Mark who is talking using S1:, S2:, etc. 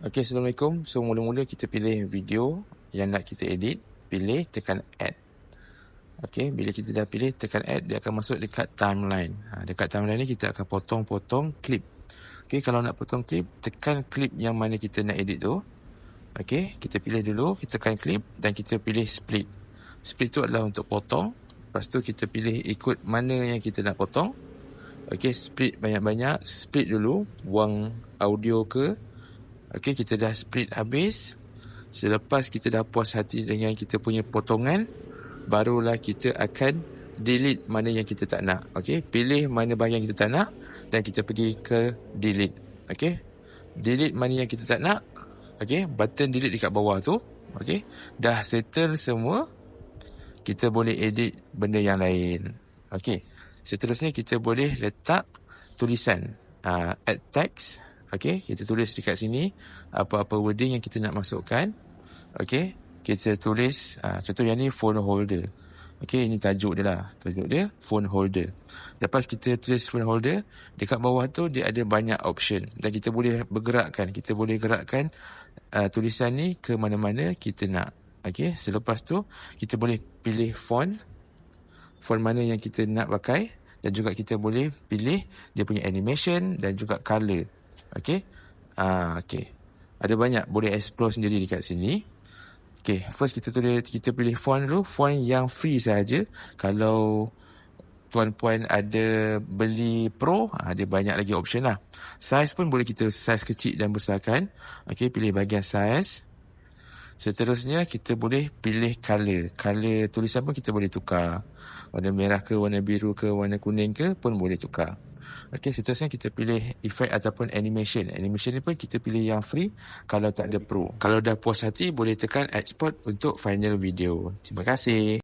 S1: Okey, Assalamualaikum. So, mula-mula kita pilih video yang nak kita edit. Pilih, tekan add. Okey, bila kita dah pilih, tekan add, dia akan masuk dekat timeline. Dekat timeline ni kita akan potong-potong klip. Okey, kalau nak potong klip, tekan klip yang mana kita nak edit tu. Okey, kita pilih dulu, kita tekan klip dan kita pilih split. Split tu adalah untuk potong. Lepas tu kita pilih ikut mana yang kita nak potong. Okey, split banyak-banyak. Split dulu, buang audio ke. Okey, kita dah split habis. Selepas kita dah puas hati dengan kita punya potongan, barulah kita akan delete mana yang kita tak nak. Okey, pilih mana bahagian kita tak nak dan kita pergi ke delete. Okey, delete mana yang kita tak nak. Okey, button delete dekat bawah tu. Okey, dah settle semua. Kita boleh edit benda yang lain. Okey, seterusnya kita boleh letak tulisan. Add text. Okey, kita tulis dekat sini apa-apa wording yang kita nak masukkan. Okey, kita tulis contoh yang ni phone holder. Okey, ini tajuk dia lah. Tajuk dia phone holder. Lepas kita tulis phone holder, dekat bawah tu dia ada banyak option dan kita boleh bergerakkan. Kita boleh gerakkan tulisan ni ke mana-mana kita nak. Okey, selepas tu kita boleh pilih font mana yang kita nak pakai dan juga kita boleh pilih dia punya animation dan juga color. Okey. Okey. Ada banyak boleh explore sendiri dekat sini. Okey, first kita pilih font dulu, font yang free saja. Kalau tuan-puan ada beli pro, ada banyak lagi option lah. Size pun boleh kita size kecil dan besarkan. Okey, pilih bahagian size. Seterusnya kita boleh pilih color. Color tulisan pun kita boleh tukar. Warna merah ke, warna biru ke, warna kuning ke pun boleh tukar. Okey, seterusnya kita pilih efek ataupun animation. Animation ni pun kita pilih yang free kalau tak ada pro. Kalau dah puas hati boleh tekan export untuk final video. Terima kasih.